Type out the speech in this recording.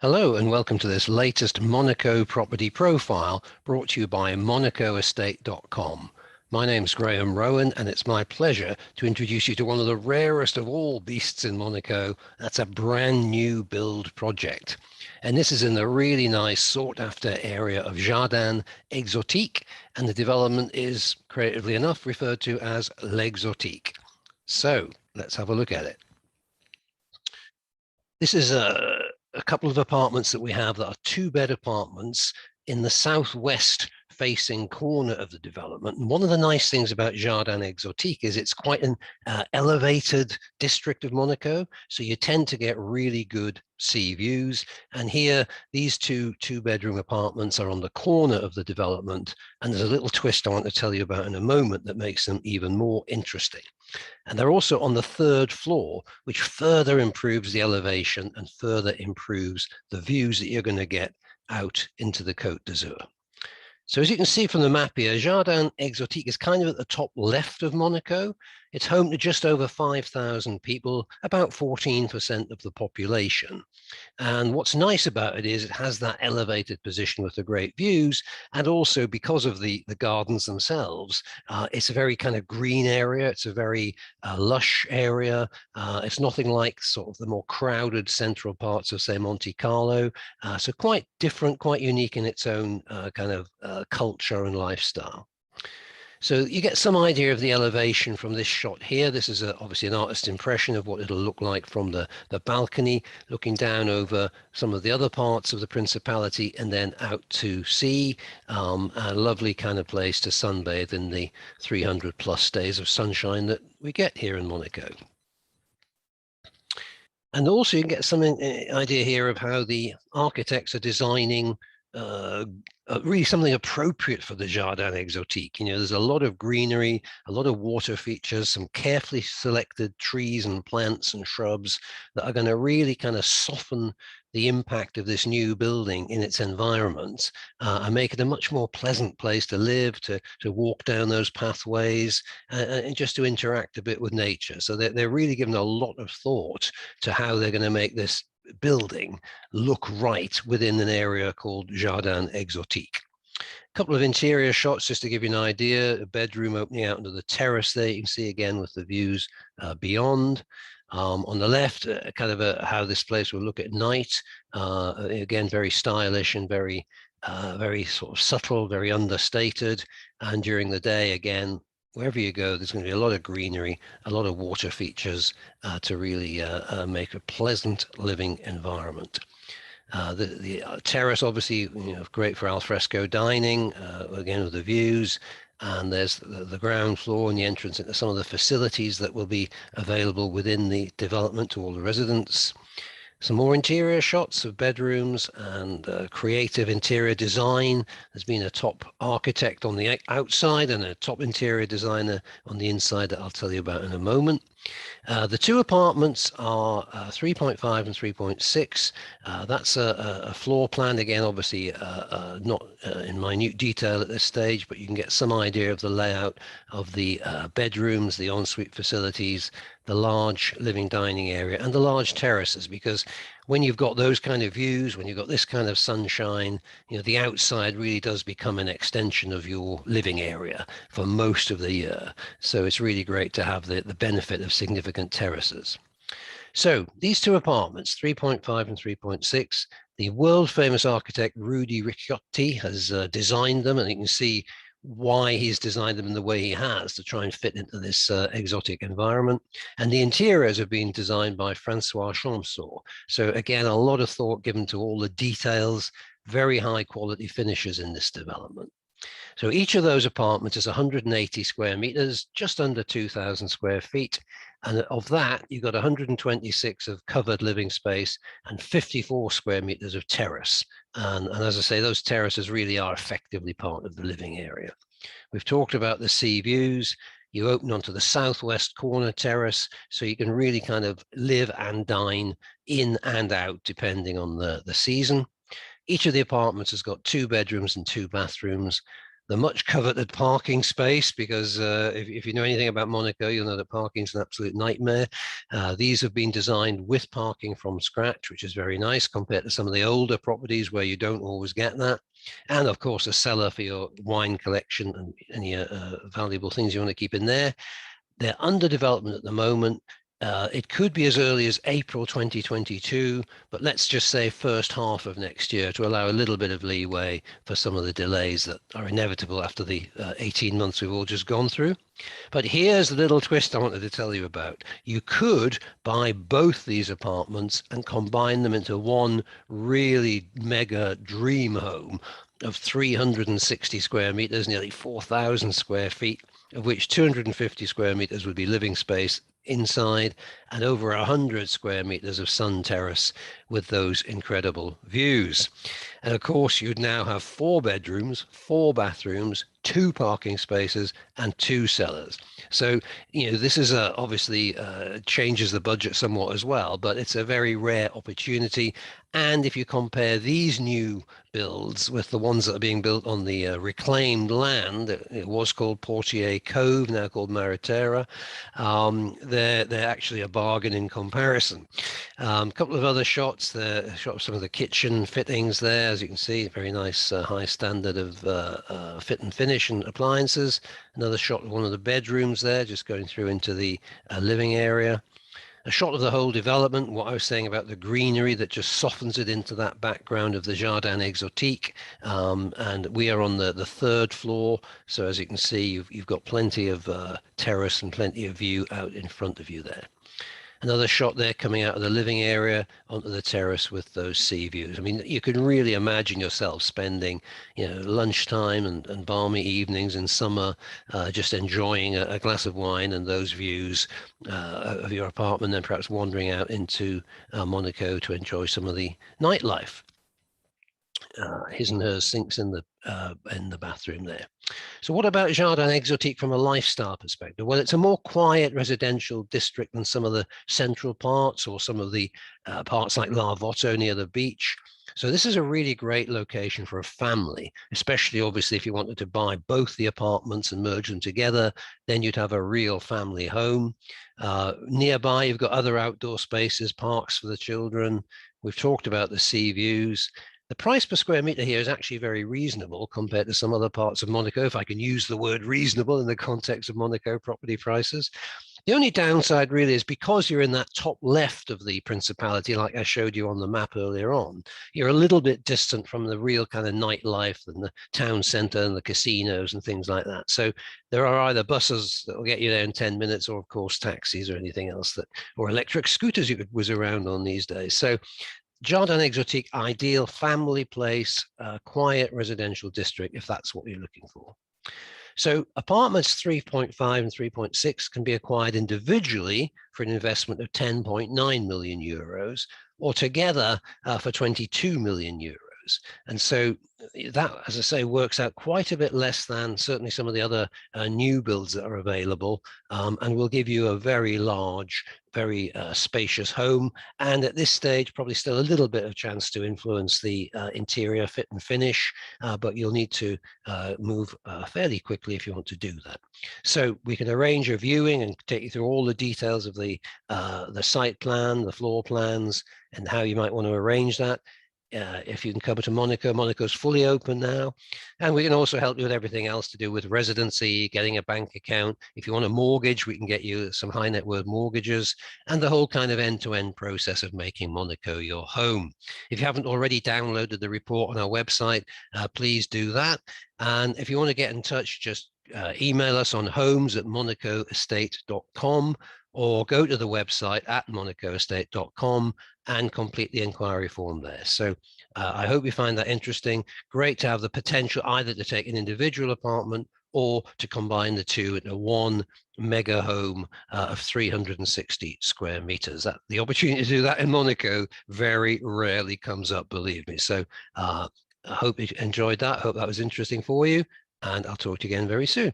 Hello and welcome to this latest Monaco property profile brought to you by monacoestate.com. My name's Graham Rowan and it's my pleasure to introduce you to one of the rarest of all beasts in Monaco. That's a brand new build project. And this is in the really nice sought after area of Jardin Exotique, and the development is, creatively enough, referred to as Leg Zotik. So let's have a look at it. This is a couple of apartments that we have that are two-bed apartments in the southwest facing corner of the development. And one of the nice things about Jardin Exotique is it's quite an elevated district of Monaco, so you tend to get really good sea views. And here, these two-bedroom apartments are on the corner of the development, and there's a little twist I want to tell you about in a moment that makes them even more interesting. And they're also on the third floor, which further improves the elevation and further improves the views that you're going to get out into the Côte d'Azur. So as you can see from the map here, Jardin Exotique is kind of at the top left of Monaco. It's home to just over 5,000 people, about 14% of the population. And what's nice about it is it has that elevated position with the great views, and also because of the gardens themselves, it's a very kind of green area. It's a very lush area. It's nothing like sort of the more crowded central parts of, say, Monte Carlo. So quite different, quite unique in its own kind of culture and lifestyle. So you get some idea of the elevation from this shot here. This is obviously an artist's impression of what it'll look like from the balcony, looking down over some of the other parts of the Principality and then out to sea. A lovely kind of place to sunbathe in the 300 plus days of sunshine that we get here in Monaco. And also you can get some idea here of how the architects are designing really something appropriate for the Jardin Exotique. You know, there's a lot of greenery, a lot of water features, some carefully selected trees and plants and shrubs that are going to really kind of soften the impact of this new building in its environment and make it a much more pleasant place to live, to walk down those pathways and just to interact a bit with nature. So they're really giving a lot of thought to how they're going to make this building look right within an area called Jardin Exotique. A couple of interior shots just to give you an idea. A bedroom opening out into the terrace there, you can see again with the views beyond. On the left, kind of how this place will look at night. Again, very stylish and very sort of subtle, very understated. And during the day, again, wherever you go, there's going to be a lot of greenery, a lot of water features to really make a pleasant living environment. The terrace, obviously, you know, great for alfresco dining, again with the views. And there's the ground floor and the entrance into some of the facilities that will be available within the development to all the residents. Some more interior shots of bedrooms and creative interior design. There's been a top architect on the outside and a top interior designer on the inside that I'll tell you about in a moment. The two apartments are 3.5 and 3.6. That's a floor plan, again, obviously not in minute detail at this stage, but you can get some idea of the layout of the bedrooms, the ensuite facilities, the large living dining area and the large terraces, because when you've got those kind of views, when you've got this kind of sunshine, you know, the outside really does become an extension of your living area for most of the year. So it's really great to have the benefit of significant terraces. So these two apartments, 3.5 and 3.6, the world famous architect Rudy Ricciotti has designed them, and you can see why he's designed them in the way he has to try and fit into this exotic environment. And the interiors have been designed by Francois Chamsor. So again, a lot of thought given to all the details, very high quality finishes in this development. So each of those apartments is 180 square meters, just under 2,000 square feet. And of that, you've got 126 of covered living space and 54 square meters of terrace. And as I say, those terraces really are effectively part of the living area. We've talked about the sea views. You open onto the southwest corner terrace, so you can really kind of live and dine in and out, depending on the season. Each of the apartments has got 2 bedrooms and 2 bathrooms. the much coveted parking space, because if you know anything about Monaco, you'll know that parking's an absolute nightmare. These have been designed with parking from scratch, which is very nice compared to some of the older properties where you don't always get that. And of course, a cellar for your wine collection and any valuable things you want to keep in there. They're under development at the moment. It could be as early as April 2022, but let's just say first half of next year to allow a little bit of leeway for some of the delays that are inevitable after the 18 months we've all just gone through. But here's the little twist I wanted to tell you about. You could buy both these apartments and combine them into one really mega dream home of 360 square meters, nearly 4,000 square feet, of which 250 square meters would be living space inside, and over 100 square meters of sun terrace with those incredible views. And of course, you'd now have 4 bedrooms, 4 bathrooms, 2 parking spaces, and 2 cellars. So, this is obviously changes the budget somewhat as well, but it's a very rare opportunity. And if you compare these new builds with the ones that are being built on the reclaimed land, it was called Portier Cove, now called Maritera, they're actually a bargain in comparison. A couple of other shots there, shot of some of the kitchen fittings there, as you can see, very nice high standard of fit and finish and appliances. Another shot of one of the bedrooms there, just going through into the living area. A shot of the whole development, what I was saying about the greenery that just softens it into that background of the Jardin Exotique. And we are on the 3rd floor. So as you can see, you've got plenty of terrace and plenty of view out in front of you there. Another shot there coming out of the living area onto the terrace with those sea views. I mean, you can really imagine yourself spending, lunchtime and balmy evenings in summer, just enjoying a glass of wine and those views of your apartment, then perhaps wandering out into Monaco to enjoy some of the nightlife. His and hers sinks in the bathroom there. So what about Jardin Exotique from a lifestyle perspective? Well, it's a more quiet residential district than some of the central parts or some of the parts like Larvotto near the beach. So this is a really great location for a family, especially obviously if you wanted to buy both the apartments and merge them together, then you'd have a real family home. Nearby, you've got other outdoor spaces, parks for the children. We've talked about the sea views. The price per square meter here is actually very reasonable compared to some other parts of Monaco, if I can use the word reasonable in the context of Monaco property prices. The only downside really is because you're in that top left of the principality, like I showed you on the map earlier on, you're a little bit distant from the real kind of nightlife and the town center and the casinos and things like that. So there are either buses that will get you there in 10 minutes or of course taxis or anything else that, or electric scooters you could whiz around on these days. So Jardin Exotique, ideal family place, quiet residential district, if that's what you're looking for. So apartments 3.5 and 3.6 can be acquired individually for an investment of 10.9 million euros, or together for 22 million euros. And so that, as I say, works out quite a bit less than certainly some of the other new builds that are available, and will give you a very large, very spacious home. And at this stage, probably still a little bit of chance to influence the interior fit and finish, but you'll need to move fairly quickly if you want to do that. So we can arrange a viewing and take you through all the details of the site plan, the floor plans, and how you might want to arrange that. If you can come to Monaco, Monaco's fully open now. And we can also help you with everything else to do with residency, getting a bank account. If you want a mortgage, we can get you some high net worth mortgages and the whole kind of end-to-end process of making Monaco your home. If you haven't already downloaded the report on our website, please do that. And if you want to get in touch, just email us on homes@monacoestate.com or go to the website at monacoestate.com and complete the inquiry form there. So I hope you find that interesting. Great to have the potential either to take an individual apartment or to combine the two into one mega home of 360 square meters. The opportunity to do that in Monaco very rarely comes up, believe me. So I hope you enjoyed that. I hope that was interesting for you. And I'll talk to you again very soon.